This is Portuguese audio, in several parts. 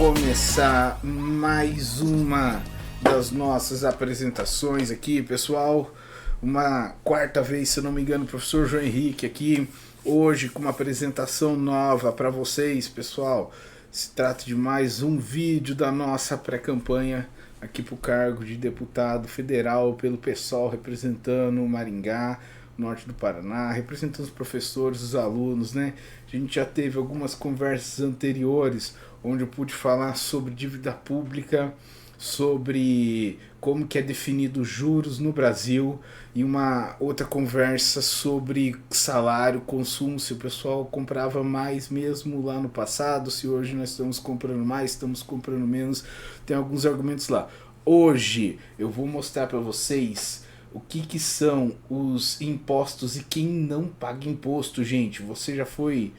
começar mais uma das nossas apresentações aqui, pessoal. Uma quarta vez, se eu não me engano, o professor João Henrique aqui, hoje com uma apresentação nova para vocês, pessoal. Se trata de mais um vídeo da nossa pré-campanha aqui para o cargo de deputado federal pelo PSOL, representando Maringá, norte do Paraná, representando os professores, os alunos, né? A gente já teve algumas conversas anteriores onde eu pude falar sobre dívida pública, sobre como que é definido os juros no Brasil, e uma outra conversa sobre salário, consumo, se o pessoal comprava mais mesmo lá no passado, se hoje nós estamos comprando mais, estamos comprando menos, tem alguns argumentos lá. Hoje eu vou mostrar para vocês o que são os impostos e quem não paga imposto, gente. Você já foi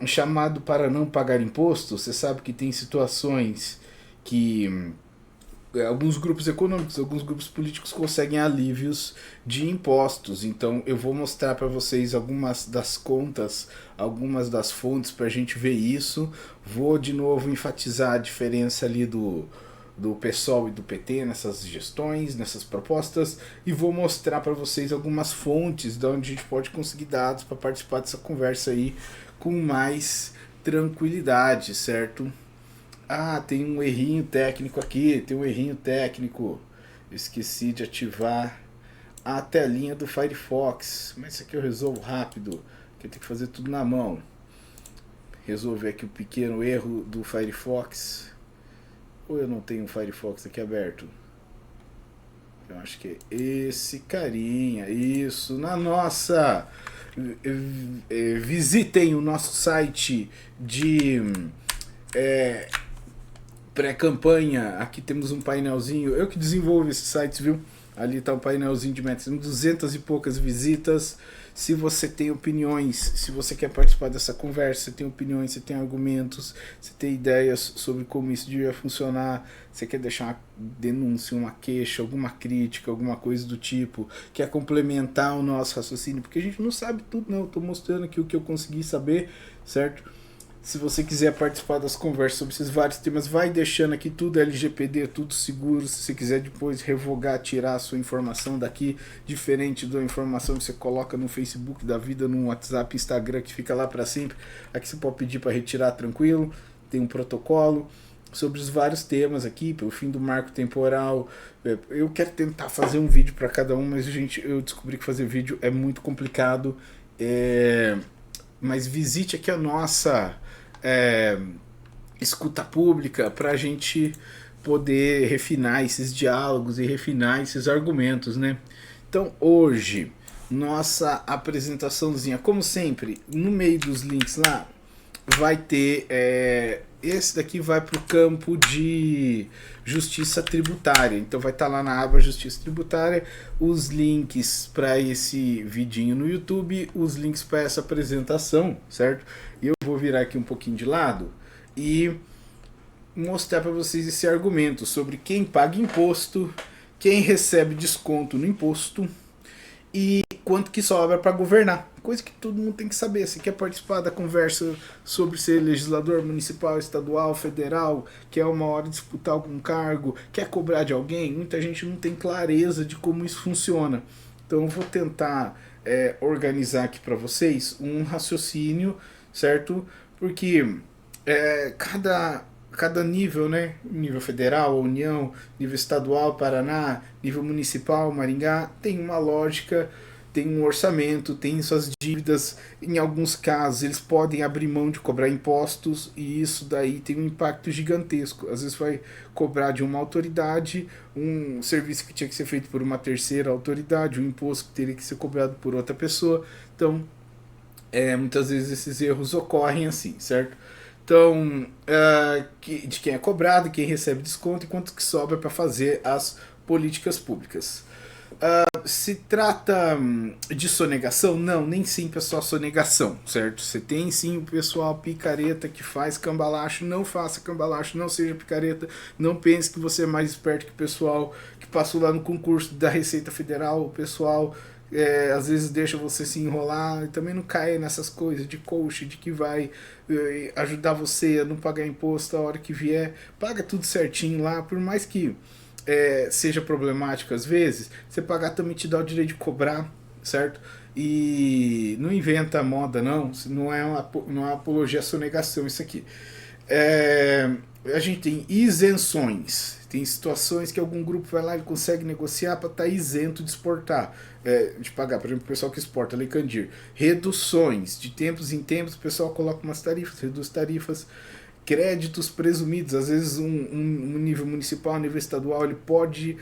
chamado para não pagar imposto? Você sabe que tem situações que alguns grupos econômicos, alguns grupos políticos conseguem alívios de impostos. Então eu vou mostrar para vocês algumas das contas, algumas das fontes para a gente ver isso. Vou de novo enfatizar a diferença ali do PSOL e do PT nessas gestões, nessas propostas, e vou mostrar para vocês algumas fontes de onde a gente pode conseguir dados para participar dessa conversa aí com mais tranquilidade, certo? Ah, tem um errinho técnico aqui, tem um errinho técnico. Eu esqueci de ativar a telinha do Firefox, mas isso aqui eu resolvo rápido, que eu tenho que fazer tudo na mão. Resolver aqui o pequeno erro do Firefox. Ou eu não tenho o Firefox aqui aberto? Eu acho que é esse carinha. Isso, na nossa... visitem o nosso site de pré-campanha. Aqui temos um painelzinho. Eu que desenvolvo esse site, viu? Ali está um painelzinho de metas. 200 e poucas visitas. Se você tem opiniões, se você quer participar dessa conversa, você tem opiniões, você tem argumentos, você tem ideias sobre como isso devia funcionar, você quer deixar uma denúncia, uma queixa, alguma crítica, alguma coisa do tipo, quer complementar o nosso raciocínio, porque a gente não sabe tudo, não. Eu estou mostrando aqui o que eu consegui saber, certo? Se você quiser participar das conversas sobre esses vários temas, vai deixando aqui tudo LGPD, tudo seguro. Se você quiser depois revogar, tirar a sua informação daqui, diferente da informação que você coloca no Facebook da vida, no WhatsApp, Instagram, que fica lá para sempre, aqui você pode pedir para retirar tranquilo. Tem um protocolo sobre os vários temas aqui, pelo fim do marco temporal. Eu quero tentar fazer um vídeo para cada um, mas gente, eu descobri que fazer vídeo é muito complicado. Mas visite aqui a nossa escuta pública para a gente poder refinar esses diálogos e refinar esses argumentos, né? Então hoje, nossa apresentaçãozinha, como sempre, no meio dos links lá, vai ter... esse daqui vai para o campo de justiça tributária, então vai estar lá na aba justiça tributária os links para esse vidinho no YouTube, os links para essa apresentação, certo? E eu vou virar aqui um pouquinho de lado e mostrar para vocês esse argumento sobre quem paga imposto, quem recebe desconto no imposto e quanto que sobra para governar. Coisa que todo mundo tem que saber. Você quer participar da conversa sobre ser legislador municipal, estadual, federal, quer uma hora disputar algum cargo, quer cobrar de alguém? Muita gente não tem clareza de como isso funciona. Então eu vou tentar organizar aqui para vocês um raciocínio, certo? Porque cada nível, né? Nível federal, União, nível estadual, Paraná, nível municipal, Maringá, tem uma lógica, tem um orçamento, tem suas dívidas. Em alguns casos eles podem abrir mão de cobrar impostos e isso daí tem um impacto gigantesco. Às vezes vai cobrar de uma autoridade um serviço que tinha que ser feito por uma terceira autoridade, um imposto que teria que ser cobrado por outra pessoa. Então muitas vezes esses erros ocorrem assim, certo? Então, de quem é cobrado, quem recebe desconto e quanto que sobra para fazer as políticas públicas. Se trata de sonegação? Não, nem sempre é só sonegação, certo? Você tem sim o pessoal picareta que faz cambalacho, não faça cambalacho, não seja picareta, não pense que você é mais esperto que o pessoal que passou lá no concurso da Receita Federal, o pessoal às vezes deixa você se enrolar, e também não cair nessas coisas de coach, de que vai ajudar você a não pagar imposto a hora que vier. Paga tudo certinho lá, por mais que seja problemático às vezes, você pagar também te dá o direito de cobrar, certo? E não inventa moda, não. Não é uma apologia à sonegação isso aqui. A gente tem isenções. Tem situações que algum grupo vai lá e consegue negociar para estar isento de exportar, de pagar. Por exemplo, o pessoal que exporta Lei Candir. Reduções. De tempos em tempos, o pessoal coloca umas tarifas, reduz tarifas. Créditos presumidos. Às vezes um nível municipal, um nível estadual, ele pode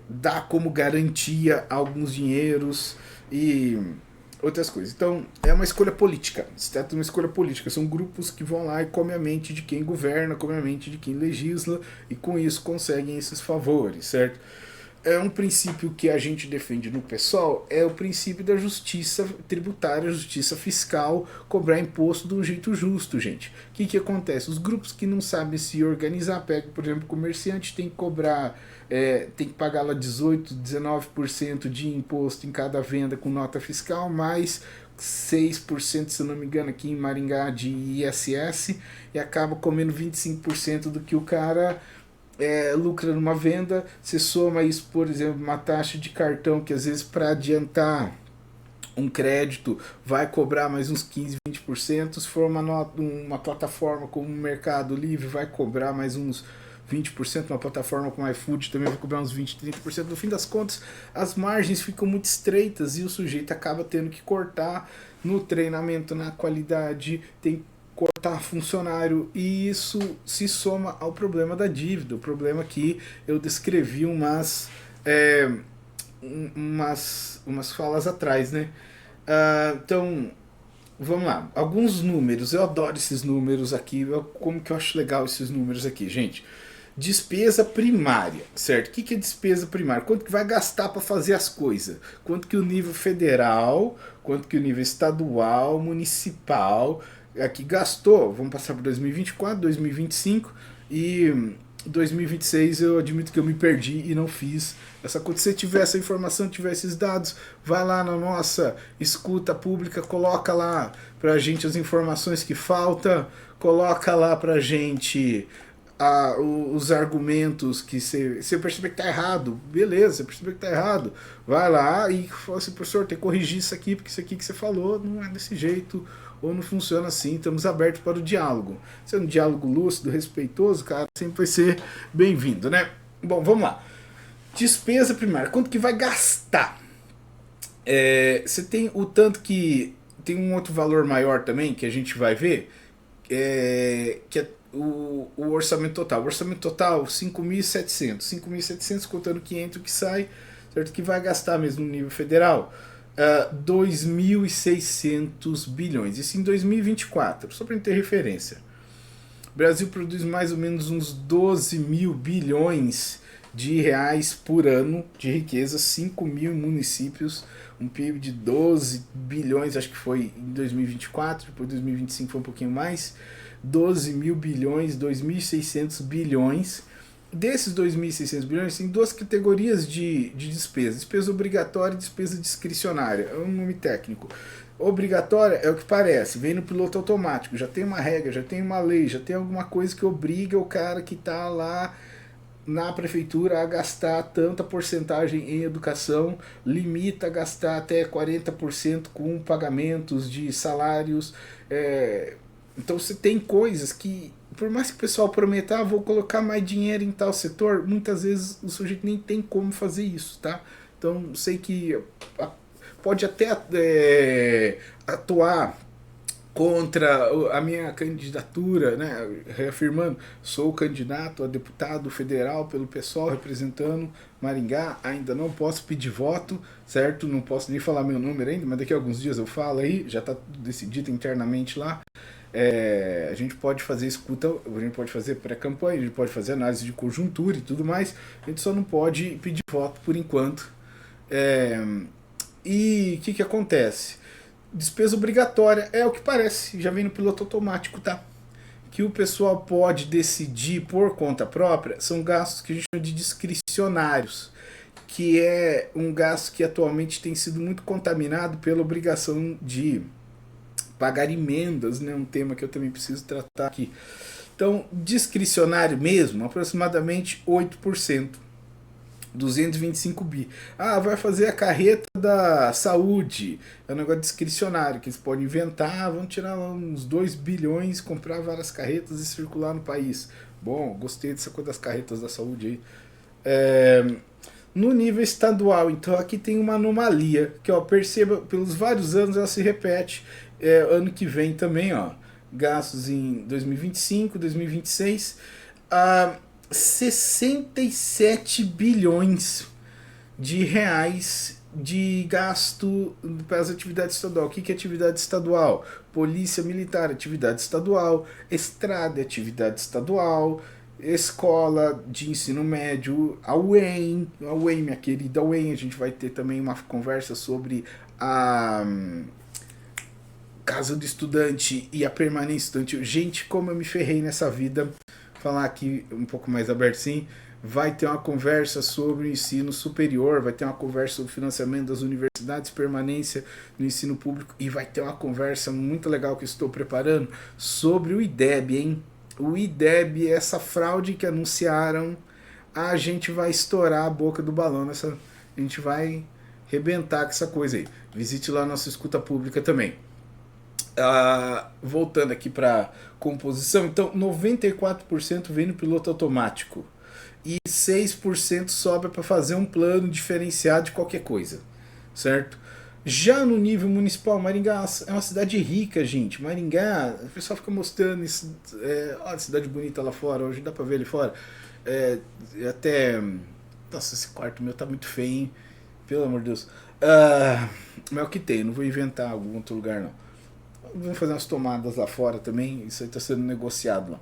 dar como garantia alguns dinheiros e outras coisas. Então, é uma escolha política. Se trata de uma escolha política. São grupos que vão lá e comem a mente de quem governa, comem a mente de quem legisla, e com isso conseguem esses favores, certo? É um princípio que a gente defende no PSOL, é o princípio da justiça tributária, justiça fiscal, cobrar imposto de um jeito justo, gente. O que acontece? Os grupos que não sabem se organizar, pega, por exemplo, o comerciante tem que cobrar, tem que pagar lá 18%, 19% de imposto em cada venda com nota fiscal, mais 6%, se eu não me engano, aqui em Maringá de ISS, e acaba comendo 25% do que o cara lucra numa venda. Você soma isso, por exemplo, uma taxa de cartão que às vezes para adiantar um crédito vai cobrar mais uns 15, 20%. Se for uma plataforma como o Mercado Livre, vai cobrar mais uns 20%. Uma plataforma como o iFood também vai cobrar uns 20, 30%. No fim das contas, as margens ficam muito estreitas e o sujeito acaba tendo que cortar no treinamento, na qualidade, tem cortar funcionário, e isso se soma ao problema da dívida, o problema que eu descrevi umas falas atrás, né? Então, vamos lá, alguns números, eu adoro esses números aqui, como que eu acho legal esses números aqui, gente. Despesa primária, certo? O que é despesa primária? Quanto que vai gastar para fazer as coisas? Quanto que o nível federal, quanto que o nível estadual, municipal aqui gastou? Vamos passar para 2024, 2025 e 2026 eu admito que eu me perdi e não fiz essa conta. Se você tiver essa informação, tiver esses dados, vai lá na nossa escuta pública, coloca lá pra gente as informações que faltam, coloca lá pra gente os argumentos que você perceber que tá errado, beleza, você perceber que tá errado, vai lá e fala assim, professor, tem que corrigir isso aqui, porque isso aqui que você falou não é desse jeito, ou não funciona assim, estamos abertos para o diálogo. Se é um diálogo lúcido, respeitoso, cara, sempre vai ser bem-vindo, né? Bom, vamos lá. Despesa primária, quanto que vai gastar? Você tem o tanto que tem um outro valor maior também, que a gente vai ver, que é o orçamento total. O orçamento total, 5.700. 5.700 contando que entra e que sai, certo? Que vai gastar mesmo no nível federal 2.600 bilhões. Isso em 2024, só para ter referência. O Brasil produz mais ou menos uns 12 mil bilhões de reais por ano de riqueza, 5 mil municípios, um PIB de 12 bilhões, acho que foi em 2024, depois 2025 foi um pouquinho mais, 12 mil bilhões, 2.600 bilhões. Desses 2.600 bilhões, tem duas categorias de despesa. Despesa obrigatória e despesa discricionária. É um nome técnico. Obrigatória é o que parece, vem no piloto automático. Já tem uma regra, já tem uma lei, já tem alguma coisa que obriga o cara que está lá na prefeitura a gastar tanta porcentagem em educação, limita a gastar até 40% com pagamentos de salários. Então você tem coisas que, por mais que o pessoal prometa, vou colocar mais dinheiro em tal setor, muitas vezes o sujeito nem tem como fazer isso, tá? Então sei que pode até atuar contra a minha candidatura, né? Reafirmando, sou candidato a deputado federal pelo PSOL representando Maringá, ainda não posso pedir voto, certo? Não posso nem falar meu número ainda, mas daqui a alguns dias eu falo aí, já está decidido internamente lá. A gente pode fazer escuta, a gente pode fazer pré-campanha, a gente pode fazer análise de conjuntura e tudo mais, a gente só não pode pedir voto por enquanto. E o que acontece? Despesa obrigatória é o que parece, já vem no piloto automático, tá? Que o pessoal pode decidir por conta própria, são gastos que a gente chama de discricionários. O que é um gasto que atualmente tem sido muito contaminado pela obrigação de pagar emendas, né? Um tema que eu também preciso tratar aqui. Então, discricionário mesmo, aproximadamente 8%. 225 bi. Ah, vai fazer a carreta da saúde. É um negócio discricionário que eles podem inventar, vão tirar uns 2 bilhões, comprar várias carretas e circular no país. Bom, gostei dessa coisa das carretas da saúde aí. No nível estadual, então aqui tem uma anomalia, que ó, perceba, pelos vários anos ela se repete. Ano que vem também, ó, gastos em 2025, 2026, 67 bilhões de reais de gasto para as atividades estaduais. O que é atividade estadual? Polícia Militar, atividade estadual. Estrada, atividade estadual. Escola de ensino médio, a UEM, minha querida UEM. A gente vai ter também uma conversa sobre a casa do estudante e a permanência estudantil. Gente, como eu me ferrei nessa vida. Falar aqui um pouco mais aberto sim, vai ter uma conversa sobre o ensino superior, vai ter uma conversa sobre o financiamento das universidades, permanência no ensino público, e vai ter uma conversa muito legal que eu estou preparando sobre o IDEB, hein? O IDEB, essa fraude que anunciaram, a gente vai estourar a boca do balão, a gente vai rebentar com essa coisa aí. Visite lá a nossa escuta pública também. Voltando aqui para composição, então 94% vem no piloto automático e 6% sobra para fazer um plano diferenciado de qualquer coisa, certo? Já no nível municipal, Maringá é uma cidade rica, gente. Maringá, o pessoal fica mostrando isso, olha a cidade bonita lá fora, hoje dá para ver ali fora. Até, nossa, esse quarto meu tá muito feio, hein? Pelo amor de Deus. Mas é o que tem, não vou inventar algum outro lugar não. Vamos fazer umas tomadas lá fora também, isso aí está sendo negociado lá.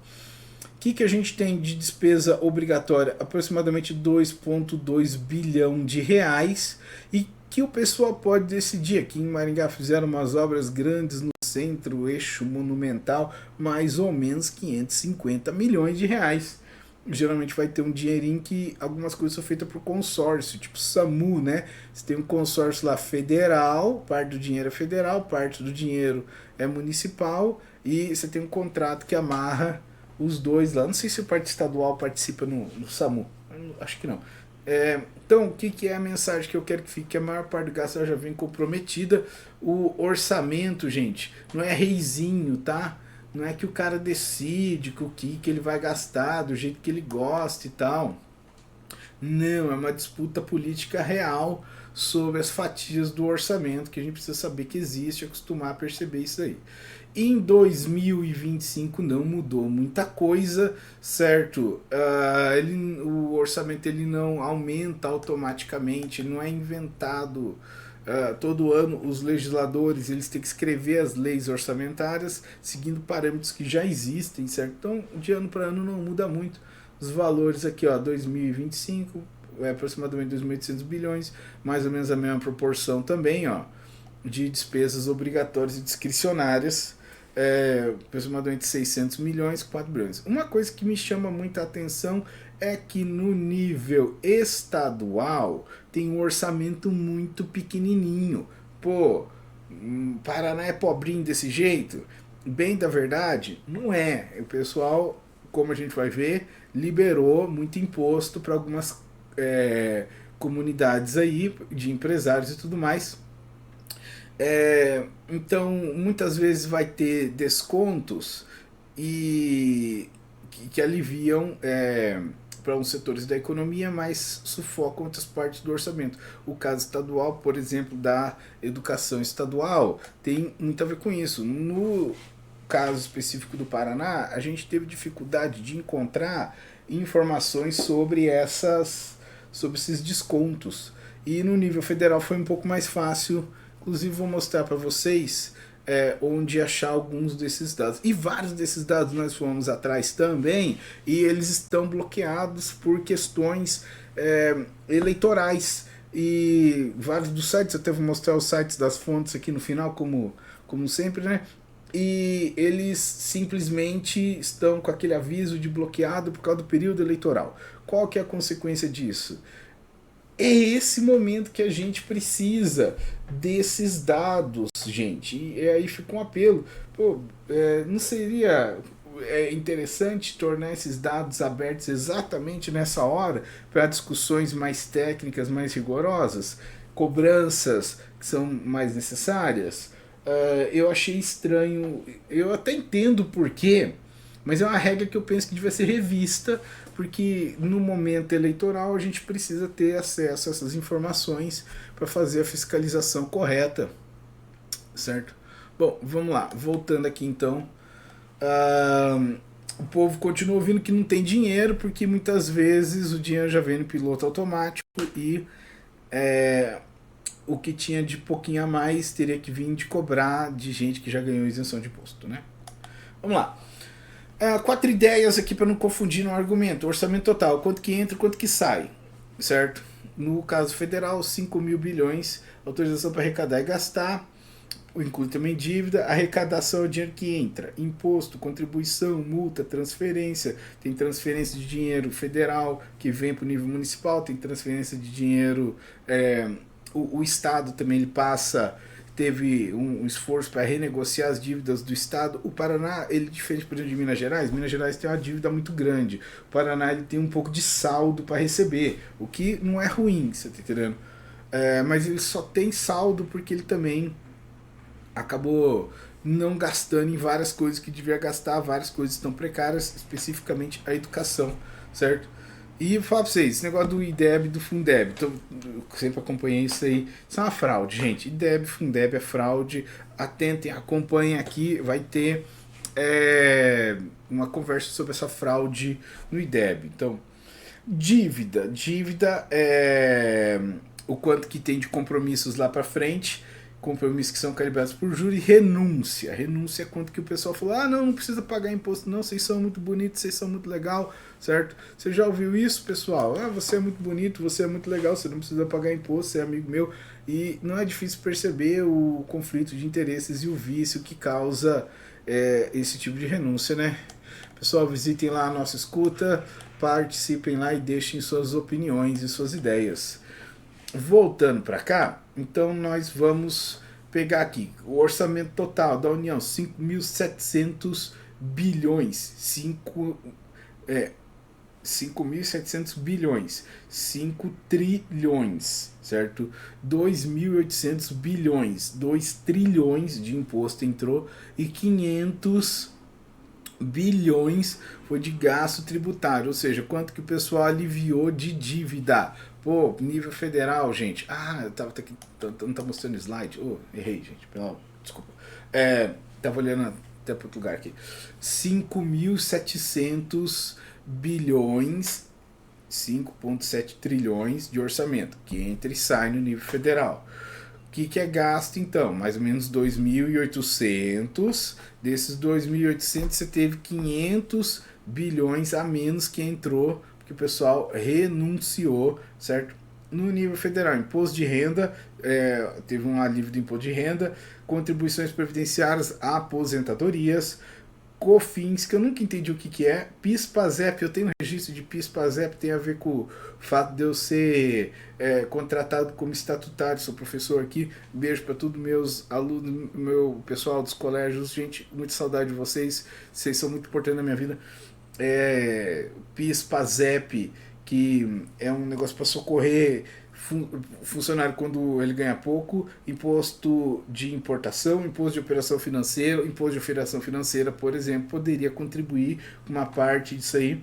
O que a gente tem de despesa obrigatória? Aproximadamente 2,2 bilhão de reais, e que o pessoal pode decidir. Aqui em Maringá fizeram umas obras grandes no centro, eixo monumental, mais ou menos 550 milhões de reais. Geralmente vai ter um dinheirinho que algumas coisas são feitas por consórcio, tipo SAMU, né? Você tem um consórcio lá federal, parte do dinheiro é federal, parte do dinheiro é municipal, e você tem um contrato que amarra os dois lá. Não sei se o parte estadual participa no SAMU, acho que não. Então, o que é a mensagem que eu quero que fique? A maior parte do gasto já vem comprometida. O orçamento, gente, não é reizinho, tá? Não é que o cara decide o que ele vai gastar do jeito que ele gosta e tal. Não, é uma disputa política real sobre as fatias do orçamento, que a gente precisa saber que existe, acostumar a perceber isso aí. Em 2025 não mudou muita coisa, certo? O orçamento ele não aumenta automaticamente, não é inventado. Todo ano os legisladores eles têm que escrever as leis orçamentárias seguindo parâmetros que já existem, certo? Então de ano para ano não muda muito. Os valores aqui, ó, 2025 é aproximadamente 2.800 bilhões, mais ou menos a mesma proporção também, ó, de despesas obrigatórias e discricionárias, aproximadamente 600 milhões, 4 bilhões. Uma coisa que me chama muita atenção é que no nível estadual tem um orçamento muito pequenininho. Pô, Paraná é pobrinho desse jeito? Bem da verdade, não é. O pessoal, como a gente vai ver, liberou muito imposto para algumas comunidades aí, de empresários e tudo mais. Então, muitas vezes vai ter descontos que aliviam para uns setores da economia, mas sufocam outras partes do orçamento. O caso estadual, por exemplo, da educação estadual, tem muito a ver com isso. No caso específico do Paraná, a gente teve dificuldade de encontrar informações sobre esses descontos. E no nível federal foi um pouco mais fácil. Inclusive vou mostrar para vocês onde achar alguns desses dados. E vários desses dados nós fomos atrás também, e eles estão bloqueados por questões eleitorais. E vários dos sites, até vou mostrar os sites das fontes aqui no final, como sempre, né? E eles simplesmente estão com aquele aviso de bloqueado por causa do período eleitoral. Qual que é a consequência disso? é esse momento que a gente precisa desses dados, gente. E aí fica um apelo. Pô, não seria interessante tornar esses dados abertos exatamente nessa hora para discussões mais técnicas, mais rigorosas, cobranças que são mais necessárias? Eu achei estranho, eu até entendo o porquê, mas é uma regra que eu penso que devia ser revista, porque no momento eleitoral a gente precisa ter acesso a essas informações para fazer a fiscalização correta, certo? Bom, vamos lá, voltando aqui então. O povo continua ouvindo que não tem dinheiro, porque muitas vezes o dinheiro já vem no piloto automático e o que tinha de pouquinho a mais teria que vir de cobrar de gente que já ganhou isenção de imposto, né? Vamos lá. 4 ideias aqui para não confundir no argumento. Orçamento total, quanto que entra, quanto que sai, certo? No caso federal, 5 mil bilhões, autorização para arrecadar e gastar, inclui também dívida, arrecadação é o dinheiro que entra, imposto, contribuição, multa, transferência, tem transferência de dinheiro federal que vem para o nível municipal, tem transferência de dinheiro, o Estado também ele teve um esforço para renegociar as dívidas do Estado. O Paraná, ele diferente, por exemplo, de Minas Gerais tem uma dívida muito grande. O Paraná ele tem um pouco de saldo para receber, o que não é ruim, você está entendendo? Mas ele só tem saldo porque ele também acabou não gastando em várias coisas que devia gastar, várias coisas estão precárias, especificamente a educação, certo? E eu falo pra vocês, esse negócio do IDEB e do Fundeb, eu sempre acompanhei isso aí, isso é uma fraude, gente. IDEB e Fundeb é fraude, atentem, acompanhem aqui, vai ter uma conversa sobre essa fraude no IDEB. Então, dívida é o quanto que tem de compromissos lá pra frente, compromissos que são calibrados por júri. Renúncia é quanto que o pessoal falou, não precisa pagar imposto não, vocês são muito bonitos, vocês são muito legal, certo? Você já ouviu isso, pessoal? Você é muito bonito, você é muito legal, você não precisa pagar imposto, você é amigo meu. E não é difícil perceber o conflito de interesses e o vício que causa esse tipo de renúncia, né? Pessoal, visitem lá a nossa escuta, participem lá e deixem suas opiniões e suas ideias. Voltando para cá, então nós vamos pegar aqui o orçamento total da União, 5.700 bilhões, 5.700 bilhões, 5 trilhões, certo? 2.800 bilhões, 2 trilhões de imposto entrou e 500 bilhões foi de gasto tributário, ou seja, quanto que o pessoal aliviou de dívida. Pô, nível federal, gente. Eu tava aqui, não tá mostrando slide. Errei, gente. Desculpa. Tava olhando até para outro lugar aqui. 5.700 bilhões, 5,7 trilhões de orçamento, que entra e sai no nível federal. O que é gasto, então? Mais ou menos 2.800. Desses 2.800, você teve 500 bilhões a menos que entrou, que o pessoal renunciou, certo? No nível federal, imposto de renda, teve um alívio do imposto de renda, contribuições previdenciárias, aposentadorias, COFINS, que eu nunca entendi o que é, PIS/PASEP, eu tenho um registro de PIS/PASEP, tem a ver com o fato de eu ser contratado como estatutário, sou professor aqui, beijo para todos meus alunos, meu pessoal dos colégios, gente, muita saudade de vocês são muito importantes na minha vida. PIS/PASEP, que é um negócio para socorrer funcionário quando ele ganha pouco, imposto de importação, imposto de operação financeira, por exemplo, poderia contribuir com uma parte disso aí,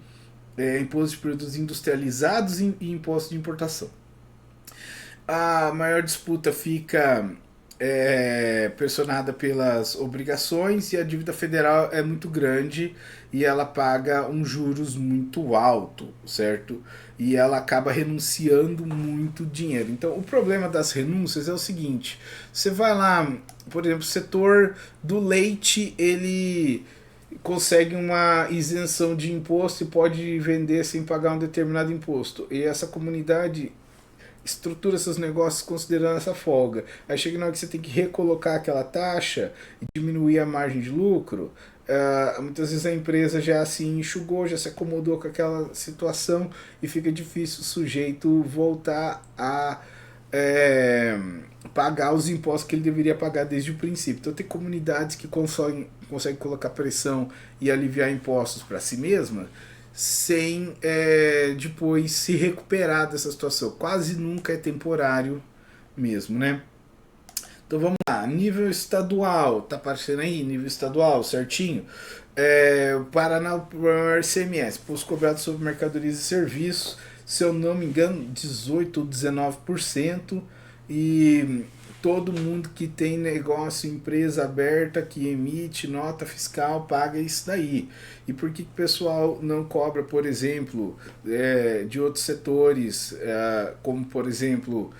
imposto de produtos industrializados e imposto de importação. A maior disputa fica pressionada pelas obrigações e a dívida federal é muito grande e ela paga um juros muito alto, certo? E ela acaba renunciando muito dinheiro. Então o problema das renúncias é o seguinte, você vai lá, por exemplo, o setor do leite, ele consegue uma isenção de imposto e pode vender sem pagar um determinado imposto, e essa comunidade estrutura seus negócios considerando essa folga. Aí chega na hora que você tem que recolocar aquela taxa e diminuir a margem de lucro. Muitas vezes a empresa já se enxugou, já se acomodou com aquela situação e fica difícil o sujeito voltar a pagar os impostos que ele deveria pagar desde o princípio. Então tem comunidades que conseguem colocar pressão e aliviar impostos para si mesma sem depois se recuperar dessa situação. Quase nunca é temporário mesmo, né? Então vamos lá, nível estadual, tá aparecendo aí, nível estadual, certinho? Paraná, ICMS, imposto cobrado sobre mercadorias e serviços, se eu não me engano, 18 ou 19%, e todo mundo que tem negócio, empresa aberta, que emite nota fiscal, paga isso daí. E por que o pessoal não cobra, por exemplo, de outros setores, como por exemplo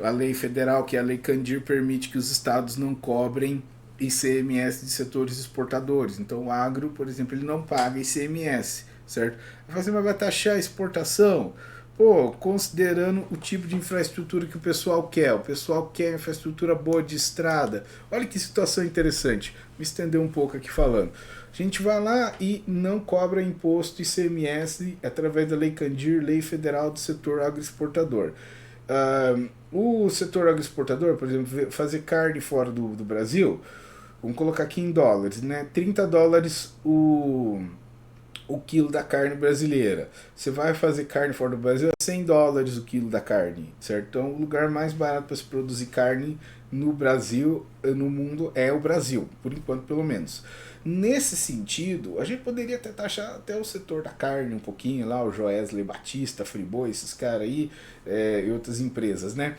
a lei federal, que é a lei Candir, permite que os estados não cobrem ICMS de setores exportadores. Então o agro, por exemplo, ele não paga ICMS, certo? Mas vai taxar a exportação? Pô, considerando o tipo de infraestrutura que o pessoal quer. O pessoal quer infraestrutura boa de estrada. Olha que situação interessante. Me estender um pouco aqui falando. A gente vai lá e não cobra imposto ICMS através da Lei Candir, Lei Federal do Setor Agroexportador. O setor agroexportador, por exemplo, fazer carne fora do Brasil, vamos colocar aqui em dólares, né? 30 dólares o quilo da carne brasileira. Você vai fazer carne fora do Brasil, é 100 dólares o quilo da carne, certo? Então o lugar mais barato para se produzir carne no Brasil, no mundo, é o Brasil, por enquanto pelo menos. Nesse sentido, a gente poderia até taxar até o setor da carne um pouquinho, lá o Joesley Batista, Friboi, esses caras aí, e outras empresas, né?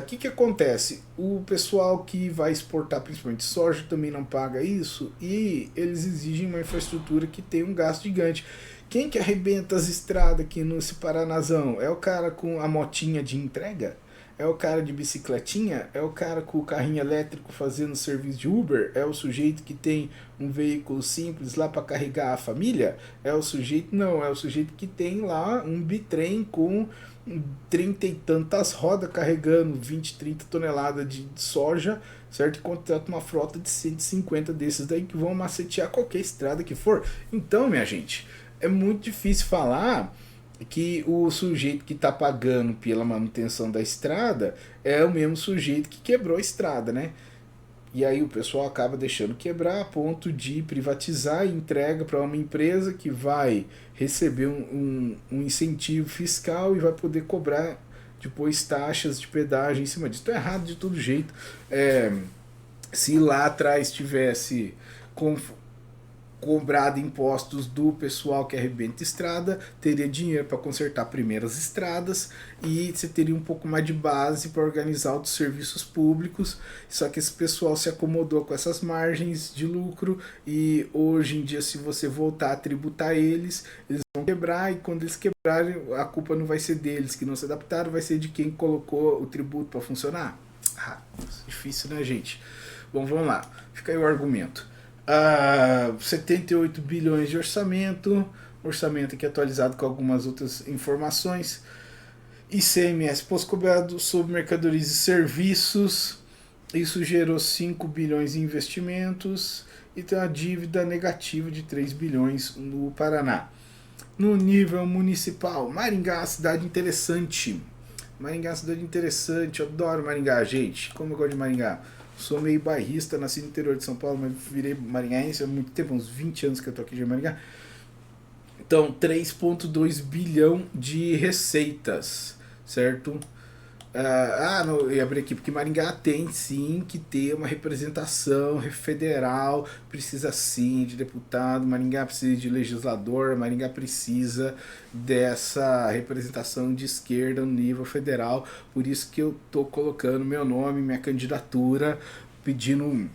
Que acontece? O pessoal que vai exportar principalmente soja também não paga isso e eles exigem uma infraestrutura que tem um gasto gigante. Quem que arrebenta as estradas aqui no Paranazão? É o cara com a motinha de entrega? É o cara de bicicletinha? É o cara com o carrinho elétrico fazendo serviço de Uber? É o sujeito que tem um veículo simples lá para carregar a família? É o sujeito? Não, é o sujeito que tem lá um bitrem com 30 e tantas rodas carregando 20, 30 toneladas de soja, certo? E contrata uma frota de 150 desses daí que vão macetear qualquer estrada que for. Então, minha gente, é muito difícil falar que o sujeito que está pagando pela manutenção da estrada é o mesmo sujeito que quebrou a estrada, né? E aí o pessoal acaba deixando quebrar a ponto de privatizar e entrega para uma empresa que vai receber um incentivo fiscal e vai poder cobrar depois taxas de pedágio em cima disso. Então é errado de todo jeito. Se lá atrás tivesse cobrado impostos do pessoal que arrebenta estrada, teria dinheiro para consertar primeiras estradas e você teria um pouco mais de base para organizar outros serviços públicos, só que esse pessoal se acomodou com essas margens de lucro e hoje em dia se você voltar a tributar eles vão quebrar e quando eles quebrarem a culpa não vai ser deles que não se adaptaram, vai ser de quem colocou o tributo para funcionar. Difícil, né, gente? Bom, vamos lá, fica aí o argumento. 78 bilhões de orçamento aqui atualizado com algumas outras informações. ICMS pós-cobrado sobre mercadorias e serviços, isso gerou 5 bilhões em investimentos e tem uma dívida negativa de 3 bilhões no Paraná. No nível municipal, Maringá, cidade interessante. Eu adoro Maringá, gente. Como eu gosto de Maringá. Sou meio bairrista, nasci no interior de São Paulo, mas virei maringaense há muito tempo, uns 20 anos que eu tô aqui de Maringá. Então, 3,2 bilhão de receitas, certo? Não, eu abri aqui, porque Maringá tem sim que ter uma representação federal, precisa sim de deputado, Maringá precisa de legislador, Maringá precisa dessa representação de esquerda no nível federal, por isso que eu tô colocando meu nome, minha candidatura, pedindo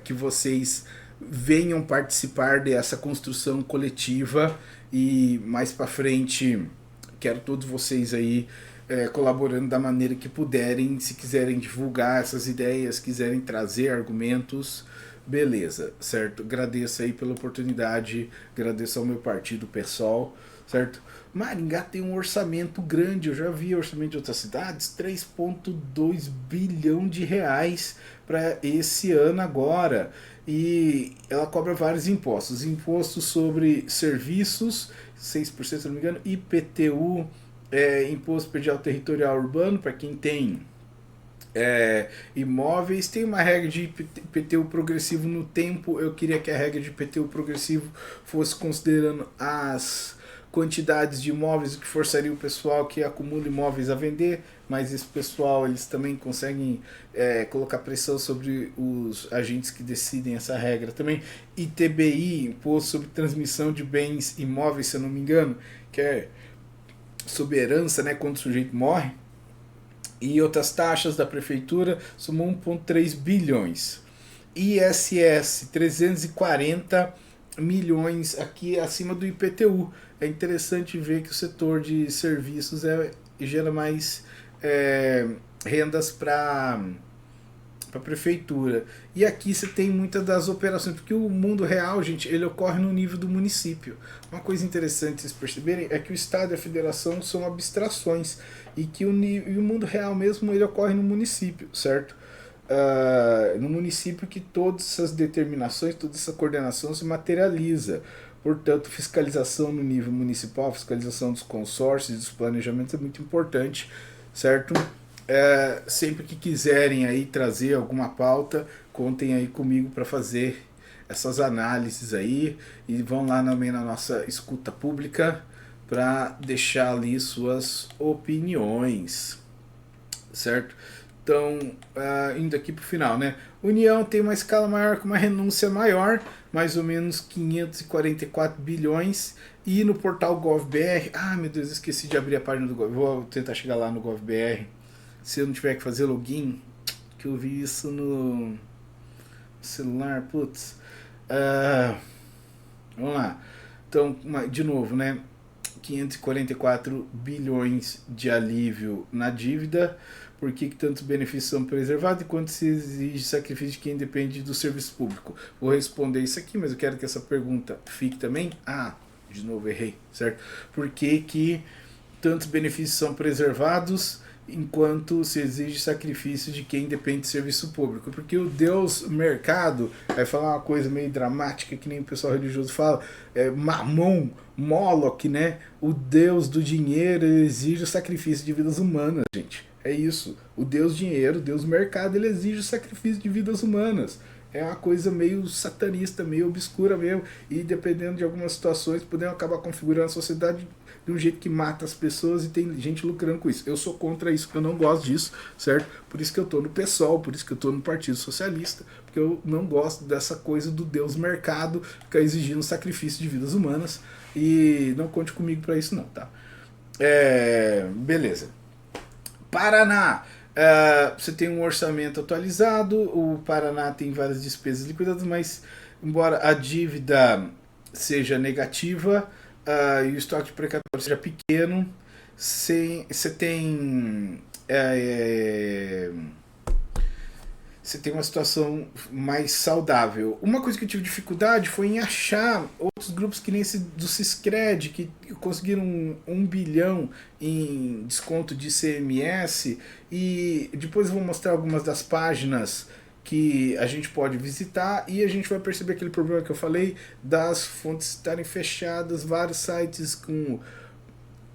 que vocês venham participar dessa construção coletiva e mais para frente quero todos vocês aí colaborando da maneira que puderem, se quiserem divulgar essas ideias, quiserem trazer argumentos, beleza, certo? Agradeço aí pela oportunidade, agradeço ao meu partido, PSOL, certo? Maringá tem um orçamento grande, eu já vi orçamento de outras cidades, 3,2 bilhão de reais para esse ano agora. E ela cobra vários impostos. Imposto sobre serviços, 6% se não me engano, IPTU, Imposto Predial Territorial Urbano, para quem tem imóveis. Tem uma regra de IPTU progressivo no tempo. Eu queria que a regra de IPTU progressivo fosse considerando as quantidades de imóveis, o que forçaria o pessoal que acumula imóveis a vender, mas esse pessoal eles também conseguem colocar pressão sobre os agentes que decidem essa regra também. ITBI, Imposto sobre Transmissão de Bens Imóveis, se eu não me engano, que é sobre herança, né, quando o sujeito morre, e outras taxas da prefeitura, somou 1,3 bilhões. ISS, 340 milhões aqui acima do IPTU. É interessante ver que o setor de serviços gera mais rendas para a prefeitura. E aqui você tem muitas das operações, porque o mundo real, gente, ele ocorre no nível do município. Uma coisa interessante vocês perceberem é que o Estado e a Federação são abstrações e que o mundo real mesmo ele ocorre no município, certo? No município que todas essas determinações, toda essa coordenação se materializa. Portanto, fiscalização no nível municipal, fiscalização dos consórcios e dos planejamentos é muito importante, certo? Sempre que quiserem aí trazer alguma pauta, contem aí comigo para fazer essas análises aí e vão lá também na nossa escuta pública para deixar ali suas opiniões, certo? Então, indo aqui para o final, né? União tem uma escala maior com uma renúncia maior, mais ou menos 544 bilhões. E no portal GovBR, meu Deus, esqueci de abrir a página do Gov. Vou tentar chegar lá no GovBR. Se eu não tiver que fazer login, que eu vi isso no celular, putz. Vamos lá. Então, de novo, né? 544 bilhões de alívio na dívida. Por que tantos benefícios são preservados e quanto se exige sacrifício de quem depende do serviço público? Vou responder isso aqui, mas eu quero que essa pergunta fique também. De novo errei, certo? Por que tantos benefícios são preservados enquanto se exige sacrifício de quem depende de serviço público? Porque o Deus mercado, vai falar uma coisa meio dramática que nem o pessoal religioso fala, Mamon, Moloch, né? O Deus do dinheiro exige o sacrifício de vidas humanas, gente. É isso. O Deus dinheiro, o Deus mercado, ele exige o sacrifício de vidas humanas. É uma coisa meio satanista, meio obscura mesmo. E dependendo de algumas situações, podemos acabar configurando a sociedade de um jeito que mata as pessoas e tem gente lucrando com isso. Eu sou contra isso, porque eu não gosto disso, certo? Por isso que eu tô no PSOL, por isso que eu tô no Partido Socialista, porque eu não gosto dessa coisa do Deus mercado ficar exigindo sacrifício de vidas humanas. E não conte comigo para isso não, tá? Beleza. Paraná, você tem um orçamento atualizado, o Paraná tem várias despesas liquidadas, mas embora a dívida seja negativa e o estoque de precatório seja pequeno, você tem você tem uma situação mais saudável. Uma coisa que eu tive dificuldade foi em achar outros grupos que nem esse do Siscred, que conseguiram 1 bilhão em desconto de ICMS, e depois eu vou mostrar algumas das páginas que a gente pode visitar e a gente vai perceber aquele problema que eu falei das fontes estarem fechadas, vários sites com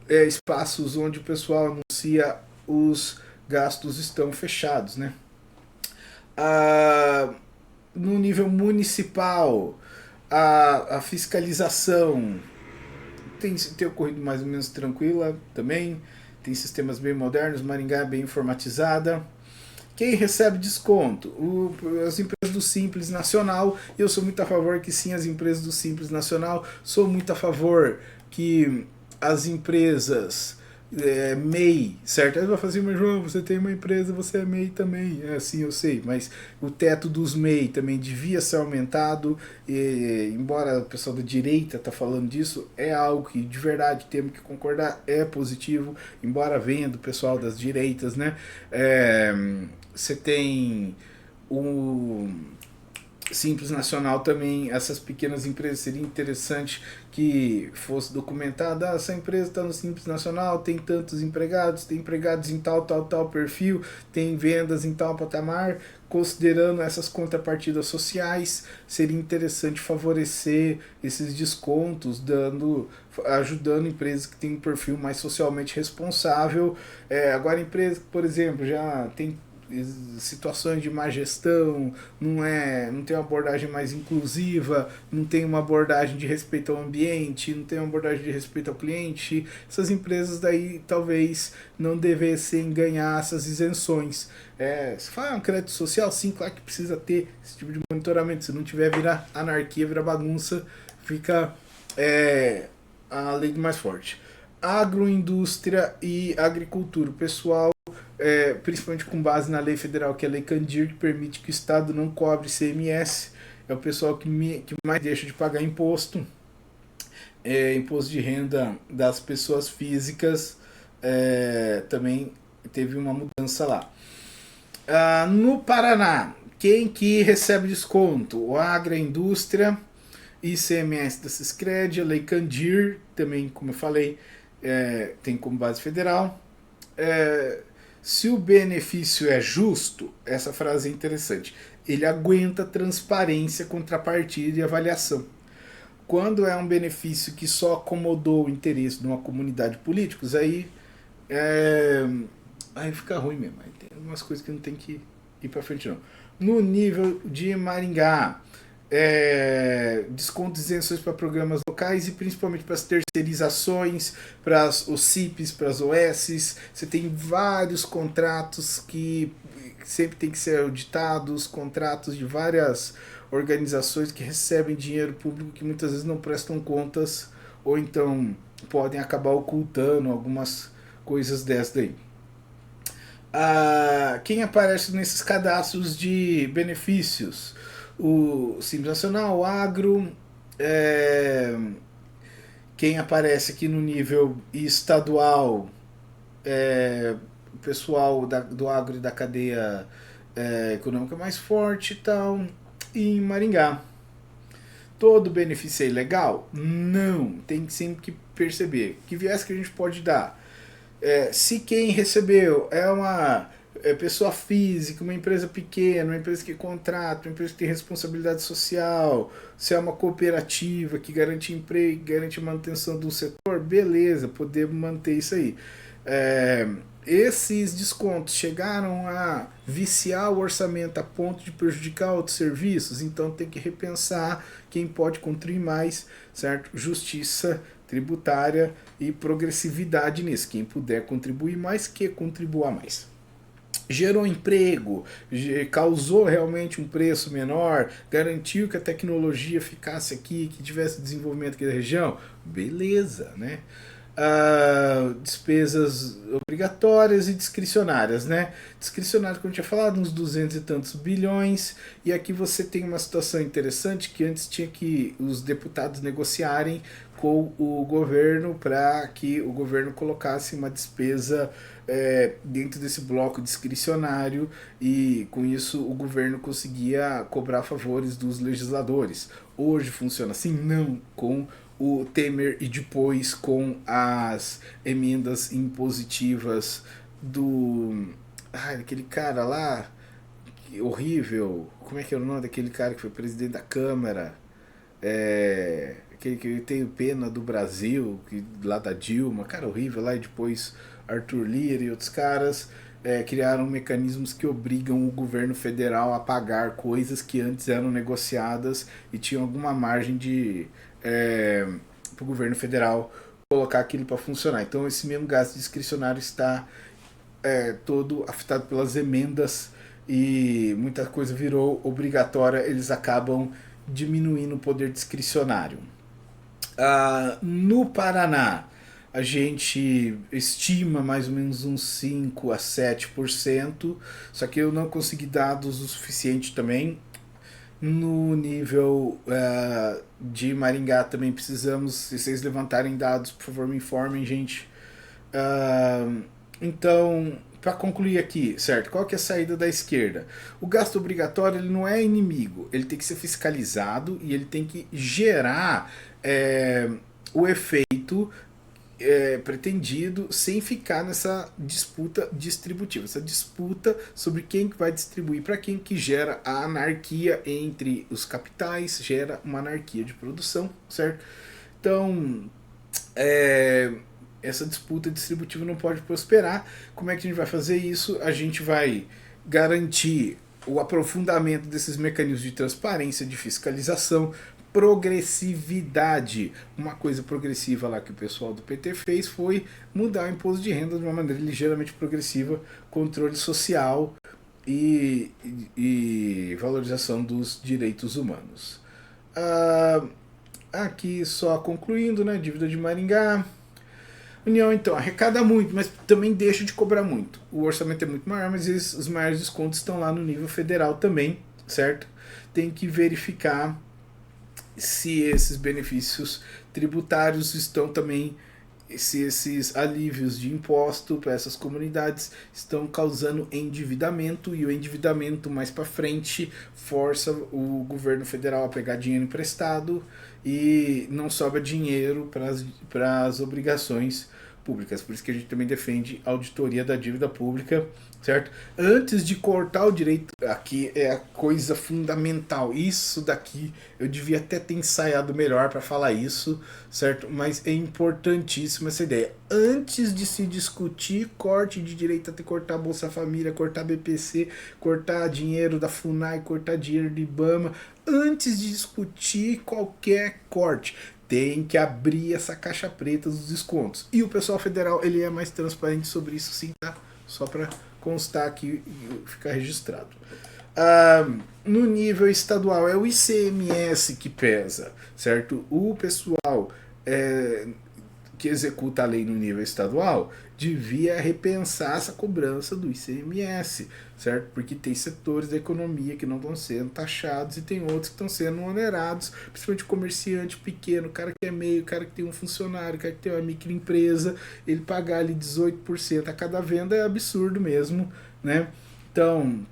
espaços onde o pessoal anuncia os gastos estão fechados, né? No nível municipal, a fiscalização tem ocorrido mais ou menos tranquila também, tem sistemas bem modernos, Maringá é bem informatizada. Quem recebe desconto? As empresas do Simples Nacional. Eu sou muito a favor que sim, as empresas do Simples Nacional. Sou muito a favor que as empresas MEI, certo? Aí vai fazer, mas João, você tem uma empresa, você é MEI também. Sim, eu sei, mas o teto dos MEI também devia ser aumentado. Embora o pessoal da direita tá falando disso, é algo que de verdade temos que concordar, é positivo, embora venha do pessoal das direitas, né? Você tem Simples Nacional também, essas pequenas empresas, seria interessante que fosse documentada, essa empresa está no Simples Nacional, tem tantos empregados, tem empregados em tal perfil, tem vendas em tal patamar, considerando essas contrapartidas sociais, seria interessante favorecer esses descontos, ajudando empresas que têm um perfil mais socialmente responsável. Agora, empresas que, por exemplo, já tem situações de má gestão, não tem uma abordagem mais inclusiva, não tem uma abordagem de respeito ao ambiente, não tem uma abordagem de respeito ao cliente, essas empresas daí talvez não devessem ganhar essas isenções. Se fala um crédito social, sim, claro que precisa ter esse tipo de monitoramento, se não tiver vira anarquia, vira bagunça, fica a lei do mais forte. Agroindústria e agricultura, o pessoal principalmente com base na lei federal, que é a Lei Candir, que permite que o Estado não cobre ICMS, é o pessoal que mais deixa de pagar imposto, imposto de renda das pessoas físicas, também teve uma mudança lá. No Paraná, quem que recebe desconto? O Agroindústria, ICMS da Siscred, a Lei Candir, também, como eu falei, tem como base federal. Se o benefício é justo, essa frase é interessante, ele aguenta transparência, contrapartida e avaliação. Quando é um benefício que só acomodou o interesse de uma comunidade de políticos, aí fica ruim mesmo. Aí tem algumas coisas que não tem que ir para frente não. No nível de Maringá, descontos e isenções para programas locais e principalmente para as terceirizações, para os CIPs, para as OSs. Você tem vários contratos que sempre tem que ser auditados, contratos de várias organizações que recebem dinheiro público que muitas vezes não prestam contas ou então podem acabar ocultando algumas coisas dessas daí. Quem aparece nesses cadastros de benefícios? O Simples Nacional, o Agro, quem aparece aqui no nível estadual, o pessoal do agro e da cadeia econômica mais forte e tal, e em Maringá. Todo benefício é ilegal? Não, tem sempre que perceber que viés que a gente pode dar. Se quem recebeu é uma pessoa física, uma empresa pequena, uma empresa que contrata, uma empresa que tem responsabilidade social, se é uma cooperativa que garante emprego, garante manutenção do setor, beleza, podemos manter isso aí. Esses descontos chegaram a viciar o orçamento a ponto de prejudicar outros serviços, então tem que repensar quem pode contribuir mais, certo? Justiça tributária e progressividade nisso. Quem puder contribuir mais, que contribua mais. Gerou emprego, causou realmente um preço menor, garantiu que a tecnologia ficasse aqui, que tivesse desenvolvimento aqui da região, beleza, né? Despesas obrigatórias e discricionárias, né? Discricionárias, como eu tinha falado, uns 200 e tantos bilhões, e aqui você tem uma situação interessante que antes tinha que os deputados negociarem com o governo para que o governo colocasse uma despesa dentro desse bloco discricionário e com isso o governo conseguia cobrar favores dos legisladores. Hoje funciona assim? Não, com o Temer e depois com as emendas impositivas do... aquele cara lá, horrível, como é que é o nome daquele cara que foi presidente da Câmara? Aquele que tem pena do Brasil, lá da Dilma, cara horrível lá, e depois Arthur Lira e outros caras criaram mecanismos que obrigam o governo federal a pagar coisas que antes eram negociadas e tinham alguma margem de para o governo federal colocar aquilo para funcionar. Então esse mesmo gasto discricionário está todo afetado pelas emendas e muita coisa virou obrigatória, eles acabam diminuindo o poder discricionário. No Paraná, a gente estima mais ou menos uns 5 a 7%, só que eu não consegui dados o suficiente também. No nível de Maringá também precisamos, se vocês levantarem dados, por favor me informem, gente. Então, para concluir aqui, certo? Qual que é a saída da esquerda? O gasto obrigatório ele não é inimigo, ele tem que ser fiscalizado e ele tem que gerar o efeito pretendido sem ficar nessa disputa distributiva, essa disputa sobre quem vai distribuir para quem, que gera a anarquia entre os capitais, gera uma anarquia de produção, certo? Então, essa disputa distributiva não pode prosperar. Como é que a gente vai fazer isso? A gente vai garantir o aprofundamento desses mecanismos de transparência, de fiscalização, progressividade. Uma coisa progressiva lá que o pessoal do PT fez foi mudar o imposto de renda de uma maneira ligeiramente progressiva, controle social e valorização dos direitos humanos. Aqui só concluindo, né, dívida de Maringá. União, então, arrecada muito, mas também deixa de cobrar muito. O orçamento é muito maior, mas os maiores descontos estão lá no nível federal também, certo? Tem que verificar se esses benefícios tributários estão também, se esses alivios de imposto para essas comunidades estão causando endividamento, e o endividamento mais para frente força o governo federal a pegar dinheiro emprestado e não sobra dinheiro para as obrigações públicas. Por isso que a gente também defende a auditoria da dívida pública, certo? Antes de cortar o direito, aqui é a coisa fundamental. Isso daqui eu devia até ter ensaiado melhor para falar isso, certo? Mas é importantíssima essa ideia. Antes de se discutir corte de direito, até cortar Bolsa Família, cortar BPC, cortar dinheiro da FUNAI, cortar dinheiro do IBAMA, antes de discutir qualquer corte, tem que abrir essa caixa preta dos descontos. E o pessoal federal ele é mais transparente sobre isso, sim, tá? Só para constar aqui e ficar registrado. No nível estadual é o ICMS que pesa, certo? O pessoal que executa a lei no nível estadual devia repensar essa cobrança do ICMS, certo? Porque tem setores da economia que não estão sendo taxados e tem outros que estão sendo onerados, principalmente o comerciante pequeno, o cara que é meio, o cara que tem um funcionário, o cara que tem uma microempresa, ele pagar ali 18% a cada venda é absurdo mesmo, né? Então,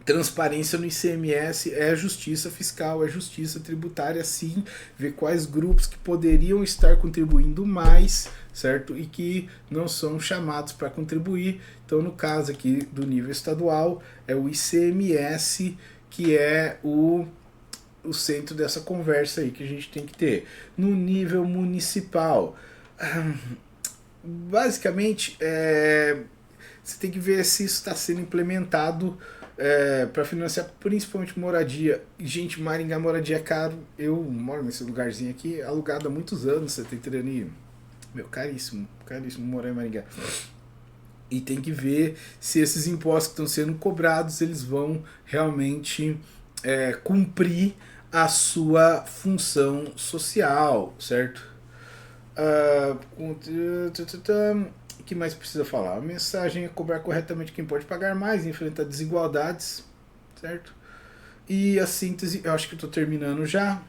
transparência no ICMS é justiça fiscal, é justiça tributária, sim, ver quais grupos que poderiam estar contribuindo mais, certo? E que não são chamados para contribuir. Então, no caso aqui do nível estadual, é o ICMS que é o centro dessa conversa aí que a gente tem que ter. No nível municipal, basicamente, você tem que ver se isso está sendo implementado para financiar principalmente moradia. Gente, Maringá, moradia é caro. Eu moro nesse lugarzinho aqui, alugado há muitos anos, você tá entendendo aí? Meu, caríssimo morar em Maringá. E tem que ver se esses impostos que estão sendo cobrados, eles vão realmente cumprir a sua função social, certo? O que mais precisa falar? A mensagem é cobrar corretamente quem pode pagar mais, enfrentar desigualdades, certo? E a síntese, eu acho que estou terminando já.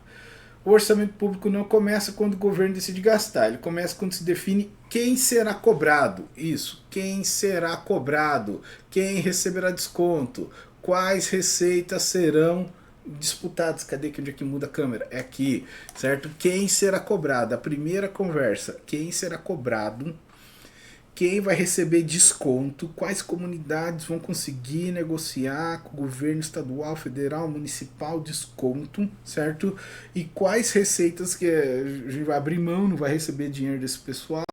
O orçamento público não começa quando o governo decide gastar, ele começa quando se define quem será cobrado. Isso, quem será cobrado, quem receberá desconto, quais receitas serão disputadas. Cadê que onde é que muda a câmera? É aqui, certo? Quem será cobrado? A primeira conversa, quem será cobrado, quem vai receber desconto, quais comunidades vão conseguir negociar com o governo estadual, federal, municipal, desconto, certo? E quais receitas que a gente vai abrir mão, não vai receber dinheiro desse pessoal,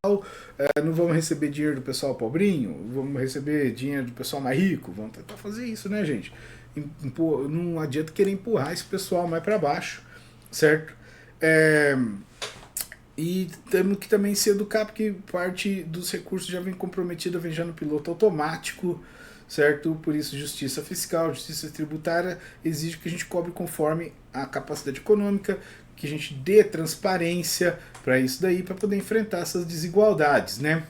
não vamos receber dinheiro do pessoal pobrinho, vamos receber dinheiro do pessoal mais rico, vamos tentar fazer isso, né, gente? Não adianta querer empurrar esse pessoal mais para baixo, certo? E temos que também se educar, porque parte dos recursos já vem comprometida, vem já no piloto automático, certo? Por isso, justiça fiscal, justiça tributária exige que a gente cobre conforme a capacidade econômica, que a gente dê transparência para isso daí, para poder enfrentar essas desigualdades, né?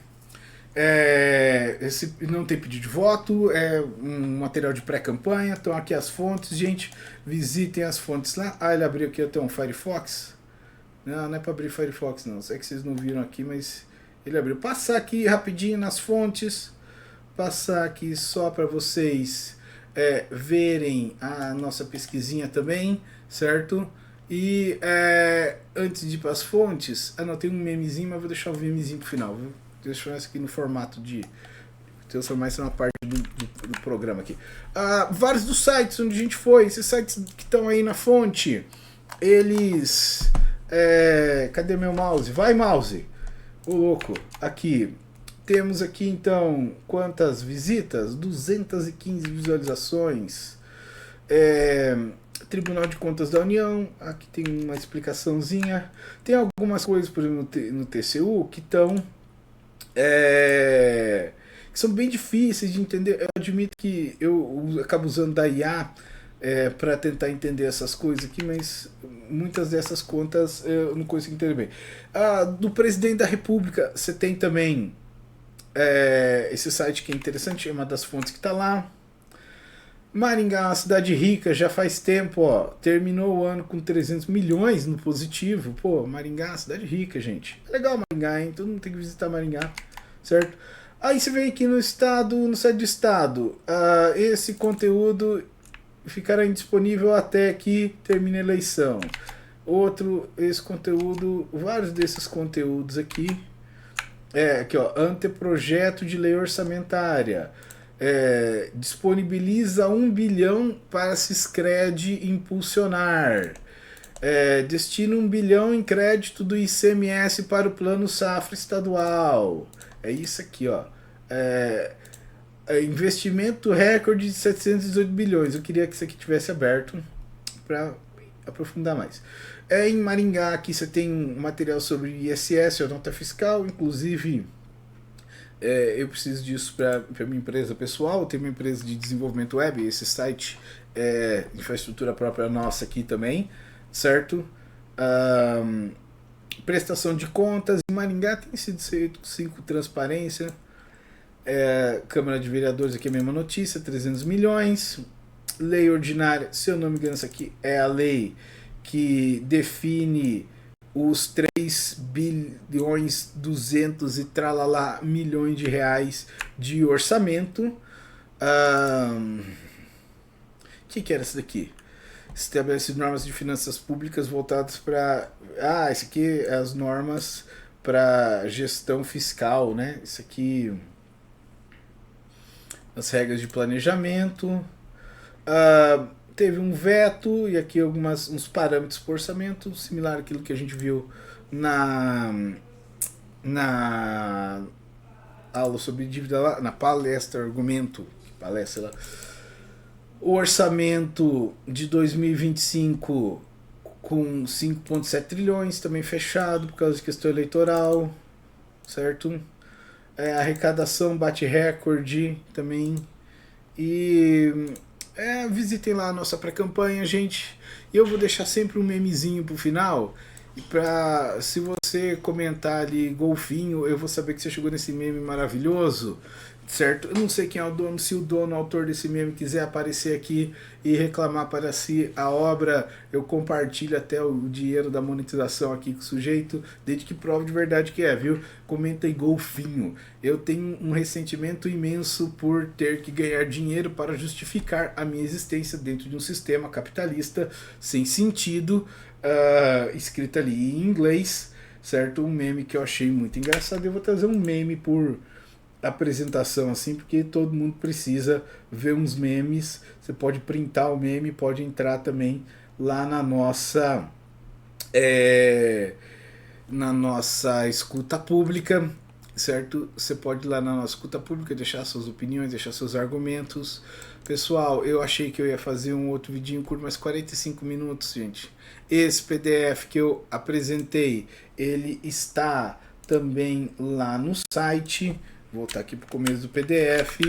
Esse não tem pedido de voto, é um material de pré-campanha, estão aqui as fontes, gente, visitem as fontes lá. Ele abriu aqui até um Firefox. Não é para abrir Firefox não, sei que vocês não viram aqui, mas ele abriu. Passar aqui rapidinho nas fontes, passar aqui só para vocês verem a nossa pesquisinha também, certo? E antes de ir para as fontes, anotei um memezinho, mas vou deixar o memezinho pro final, viu? Deixa isso aqui no formato de transformar isso numa parte do programa aqui. Vários dos sites onde a gente foi, esses sites que estão aí na fonte, eles... cadê meu mouse? Vai, mouse! Ô louco, aqui. Temos aqui então quantas visitas? 215 visualizações. Tribunal de Contas da União, aqui tem uma explicaçãozinha. Tem algumas coisas, por exemplo, no TCU que estão que são bem difíceis de entender. Eu admito que eu acabo usando da IA para tentar entender essas coisas aqui, mas muitas dessas contas eu não consigo entender bem. Do Presidente da República, você tem também esse site que é interessante, é uma das fontes que está lá. Maringá, uma cidade rica, já faz tempo, ó, terminou o ano com 300 milhões no positivo. Pô, Maringá, cidade rica, gente. É legal Maringá, hein? Todo mundo tem que visitar Maringá, certo? Aí você vem aqui no estado, no site do estado, esse conteúdo ficará indisponível até que termine a eleição. Esse conteúdo, vários desses conteúdos aqui, aqui ó, anteprojeto de lei orçamentária, disponibiliza 1 bilhão para Siscred impulsionar, destina 1 bilhão em crédito do ICMS para o plano safra estadual, é isso aqui ó, investimento recorde de 718 bilhões, eu queria que isso aqui tivesse aberto para aprofundar mais. Em Maringá aqui você tem um material sobre ISS, a nota fiscal, inclusive eu preciso disso para minha empresa pessoal. Eu tenho uma empresa de desenvolvimento web, esse site infraestrutura própria nossa aqui também, certo? Prestação de contas, em Maringá tem sido feito 5 transparência, Câmara de Vereadores aqui é a mesma notícia, 300 milhões, lei ordinária, se eu não me engano, essa aqui é a lei que define os 3 bilhões 200 e tralalá milhões de reais de orçamento. Que era isso daqui? Estabelece normas de finanças públicas voltadas para... esse aqui é as normas para gestão fiscal, né? Isso aqui... as regras de planejamento... teve um veto e aqui uns parâmetros por orçamento, similar àquilo que a gente viu na aula sobre dívida lá, na palestra, argumento, palestra lá. O orçamento de 2025 com 5,7 trilhões, também fechado por causa de questão eleitoral, certo? A arrecadação bate recorde também. E visitem lá a nossa pré-campanha, gente. E eu vou deixar sempre um memezinho pro final. E se você comentar ali golfinho, eu vou saber que você chegou nesse meme maravilhoso, certo? Eu não sei quem é o dono, se o dono, o autor desse meme quiser aparecer aqui e reclamar para si a obra, eu compartilho até o dinheiro da monetização aqui com o sujeito, desde que prove de verdade que viu? Comenta aí golfinho. Eu tenho um ressentimento imenso por ter que ganhar dinheiro para justificar a minha existência dentro de um sistema capitalista sem sentido, escrito ali em inglês, certo? Um meme que eu achei muito engraçado. Eu vou trazer um meme por apresentação assim, porque todo mundo precisa ver uns memes. Você pode printar o meme, pode entrar também lá na nossa escuta pública, certo? Você pode ir lá na nossa escuta pública, deixar suas opiniões, deixar seus argumentos. Pessoal, eu achei que eu ia fazer um outro vidinho curto, mas 45 minutos, gente. Esse PDF que eu apresentei, ele está também lá no site. Vou voltar aqui para o começo do PDF,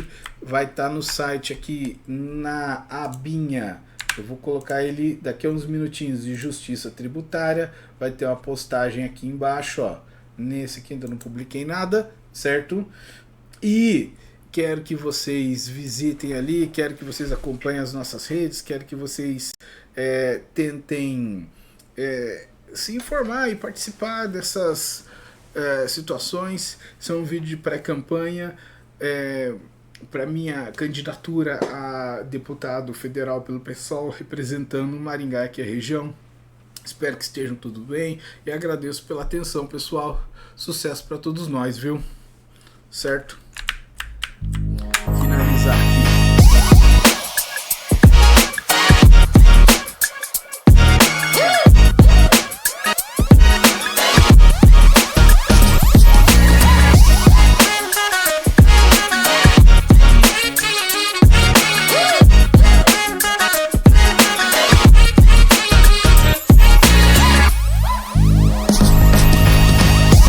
vai estar no site aqui na abinha, eu vou colocar ele daqui a uns minutinhos, de Justiça Tributária, vai ter uma postagem aqui embaixo, ó, nesse aqui ainda não publiquei nada, certo? E quero que vocês visitem ali, quero que vocês acompanhem as nossas redes, quero que vocês tentem se informar e participar dessas situações. São um vídeo de pré-campanha. para minha candidatura a deputado federal pelo PSOL, representando Maringá, aqui a região. Espero que estejam tudo bem e agradeço pela atenção, pessoal. Sucesso para todos nós, viu? Certo?